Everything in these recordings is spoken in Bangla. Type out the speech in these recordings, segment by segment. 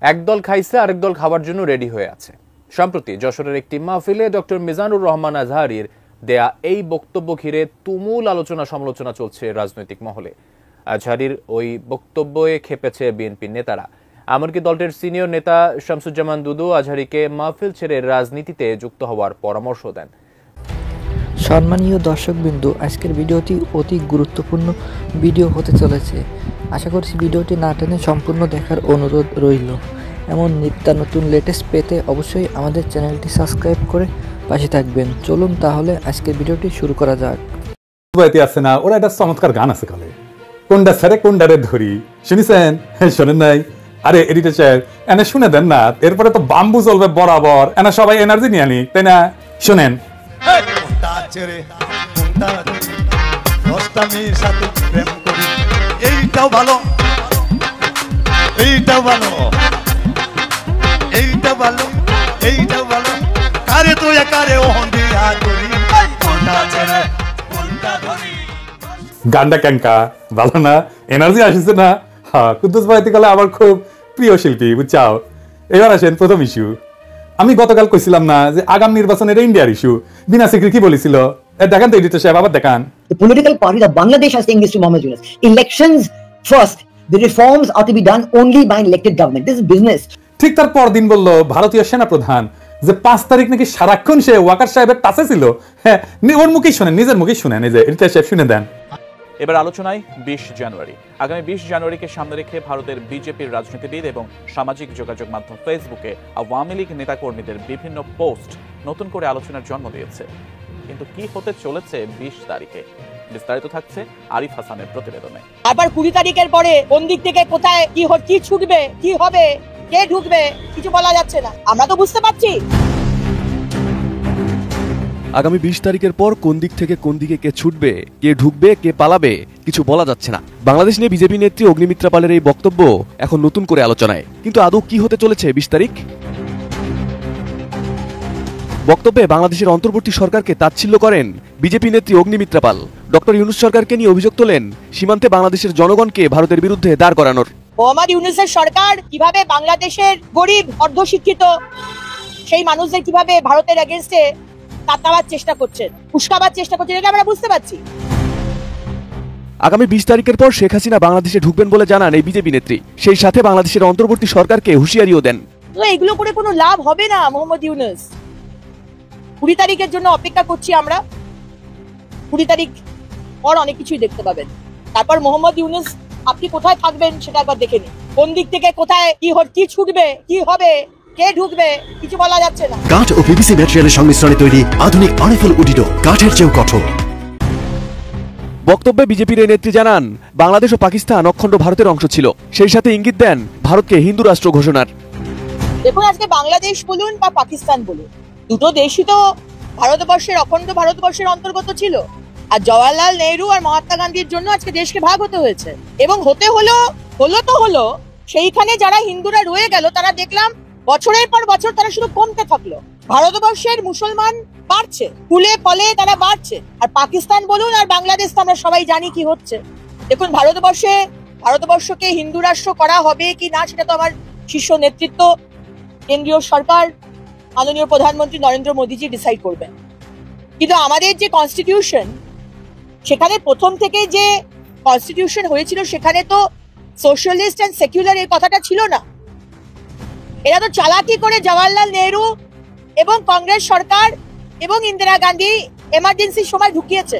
একদল খাইছে আরেক দল খাবার জন্য রেডি হয়ে আছে। সম্প্রতি যশোরের একটি মাহফিলে ডক্টর মিজানুর রহমান আজহারীর দেয়া এই বক্তব্য ঘিরে তুমুল আলোচনা সমালোচনা চলছে রাজনৈতিক মহলে। আজহারীর ওই বক্তব্যে খেপেছে বিএনপির নেতারা। এমনকি দলটির সিনিয়র নেতা শামসুজ্জামান দুদু আজহারীকে মাহফিল ছেড়ে রাজনীতিতে যুক্ত হওয়ার পরামর্শ দেন। সম্মানীয় দর্শকবৃন্দু, আজকের ভিডিওটি অতি গুরুত্বপূর্ণ ভিডিও হতে চলেছে। আশা করছি ভিডিওটি না টেনে সম্পূর্ণ দেখার অনুরোধ রইল। এমন নিত্য নতুন লেটেস্ট পেতে অবশ্যই আমাদের চ্যানেলটি সাবস্ক্রাইব করে পাশে থাকবেন। চলুন তাহলে আজকের ভিডিওটি শুরু করা যাক। আছে না, ওরা একটা চমৎকার গান আছে কালে, কোনটা ছেড়ে কোনটারে ধরি, শুনেছেন? শোনেন নাই? আরে এডিটর সাহেব এনে শুনে দেন না, এরপরে তো বাম্বু চলবে বরাবর, এনে সবাই এনার্জি নিয়ে আনি, তাই না? শোনেন। এইটাও ভালো, এইটাও ভালো, এইটাও ভালো, এইটাও ভালো, কারে তুই কারে ওহন দিয়া করি, কোনটা ছেড়ে কোনটা ধরি। গানটা ক্যাঙ্কা ভালো না? এনার্জি আসছে না? হ্যাঁ, কুদ্দুস ভাইতে গেলে আমার খুব প্রিয় শিল্পী, বুঝছাও। এবার আসেন প্রথম ইস্যু। আমি গতকাল কইছিলাম না যে আগাম নির্বাচনের ইন্ডিয়ার ইস্যু, বিনা সিক্রি কি বলেছিল? দেখান তো এডিটর সাহেব, আবার দেখান। The political parties of Bangladesh are saying this to Mohammed Yunus. Elections first. The reforms are to be done only by an elected government. This is business. ঠিক তার পরদিন বলল ভারতীয় সেনা প্রধান যে 5 তারিখ নাকি সারাক্ষণ সে ওয়াকার সাহেবের টাচে ছিল। হ্যাঁ, ওর মুখেই শুনেন, নিজের মুখেই শুনেন। এই যে এডিটর সাহেব শুনে দেন। এবার আলোচনায় 20 জানুয়ারি। আগামী 20 জানুয়ারিকে সামনে রেখে ভারতের বিজেপির রাজনীতিবিদ এবং সামাজিক যোগাযোগ মাধ্যম ফেসবুকে আওয়ামী লীগ নেতাকর্মীদের বিভিন্ন পোস্ট নতুন করে আলোচনার জন্ম দিয়েছে। কিন্তু কি হতে চলেছে 20 তারিখে? বিস্তারিত থাকছে আরিফ হাসানের প্রতিবেদনে। আবার 20 তারিখের পরে কোন দিক থেকে কোথায় কি ছুটবে, কি হবে, কে ঢুকবে, কিছু বলা যাচ্ছে না। আমরা তো বুঝতে পারছি আগামী 20 তারিখের পর কোন দিক থেকে কোন দিকে কে ছুটবে, কে ঢুকবে, কে পালাবে, কিছু বলা যাচ্ছে না। বাংলাদেশ নিয়ে বিজেপি নেত্রী অগ্নিমিত্রা পালের এই বক্তব্য এখন নতুন করে আলোচনায়। কিন্তু আদৌ কি হতে চলেছে 20 তারিখ? বক্তব্যে বাংলাদেশের অন্তর্বর্তী সরকারকে তাচ্ছিল্য করেন বিজেপি নেত্রী অগ্নিমিত্রা পাল। ডক্টর ইউনূস সরকারকে নিয়ে অভিযোগ তোলেন সীমান্তে বাংলাদেশের জনগণকে ভারতের বিরুদ্ধে দাঁড় করানোর। মোহাম্মদ ইউনূসের সরকার কিভাবে বাংলাদেশের গরিব অর্ধশিক্ষিত সেই মানুষদের কিভাবে ভারতের এগেইনস্টে তাতাবার চেষ্টা করছেন, উস্কাবার চেষ্টা করছেন, এটা আমরা বুঝতে পারছি। আগামী 20 তারিখের পর শেখ হাসিনা বাংলাদেশে ঢুকবেন বলে জানান এই বিজেপি নেত্রী। সেই সাথে বাংলাদেশের অন্তর্বর্তী সরকারকে হুঁশিয়ারিও দেন। এগুলো করে কোনো লাভ হবে না মোহাম্মদ ইউনূস। 20 তারিখের জন্য অপেক্ষা করছি আমরা। 20 তারিখ পর অনেক কিছুই দেখতে পাবেন। তারপর মোহাম্মদ ইউনূস আপনি কোথায় থাকবেন সেটা একবার দেখে নিন। কোন দিক থেকে কোথায় কি ছুটবে, কি হবে, কে ঢুকবে, কিছু বলা যাচ্ছে না। কাঠ ও পিভিসি ম্যাটেরিয়ালের সংমিশ্রণে তৈরি আধুনিক আরএফএল উডিডো, কাঠের চেয়েও কঠোর। বক্তব্যে বিজেপির এই নেত্রী জানান বাংলাদেশ ও পাকিস্তান অখণ্ড ভারতের অংশ ছিল। সেই সাথে ইঙ্গিত দেন ভারতকে হিন্দু রাষ্ট্র ঘোষণার। দেখুন, আজকে বাংলাদেশ বলুন বা পাকিস্তান বলুন, দুটো দেশই তো ভারতবর্ষের অখণ্ড ভারতবর্ষের অন্তর্গত ছিল। আর জওয়াহরলাল নেহরু আর মহাত্মা গান্ধীর জন্য আজকে দেশকে ভাগ হতে হয়েছে। এবং হতে হলো সেইখানে যারা হিন্দুরা রয়ে গেল তারা দেখলাম বছরের পর বছর তারা শুধু কমতে থাকলো। ভারতবর্ষের মুসলমান বাড়ছে, ফুলে ফলে তারা বাড়ছে। আর পাকিস্তান বলুন আর বাংলাদেশ তো আমরা সবাই জানি কি হচ্ছে। দেখুন, ভারতবর্ষকে হিন্দু রাষ্ট্র করা হবে কি না সেটা তো আমার শীর্ষ নেতৃত্ব, কেন্দ্রীয় সরকার, মাননীয় প্রধানমন্ত্রী নরেন্দ্র মোদীজি ডিসাইড করবেন। কিন্তু আমাদের যে কনস্টিটিউশন, সেখানে প্রথম থেকে যে কনস্টিটিউশন হয়েছিল সেখানে তো সোশ্যালিস্ট এন্ড সেকুলার এই কথাটা ছিল না। এরা তো চালাকি করে জওয়াহরলাল নেহরু এবং কংগ্রেস সরকার এবং ইন্দিরা গান্ধী এমার্জেন্সির সময় ঢুকিয়েছে।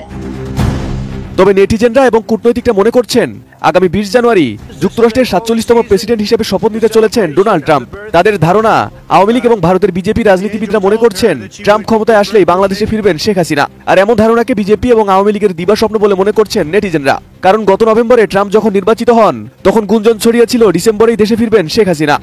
তবে নেটিজেনরা এবং কূটনৈতিকরা মনে করছেন আগামী 20 জানুয়ারি যুক্তরাষ্ট্রের 47তম প্রেসিডেন্ট হিসেবে শপথ নিতে চলেছেন ডোনাল্ড ট্রাম্প। তাদের ধারণা আওয়ামী লীগ এবং ভারতের বিজেপি রাজনীতিবিদরা মনে করছেন ট্রাম্প ক্ষমতায় আসলেই বাংলাদেশে ফিরবেন শেখ হাসিনা। আর এমন ধারণাকে বিজেপি এবং আওয়ামী লীগের দিবাস্বপ্ন বলে মনে করছেন নেটিজেনরা। কারণ গত নভেম্বরে ট্রাম্প যখন নির্বাচিত হন তখন গুঞ্জন ছড়িয়েছিল ডিসেম্বরেই দেশে ফিরবেন শেখ হাসিনা।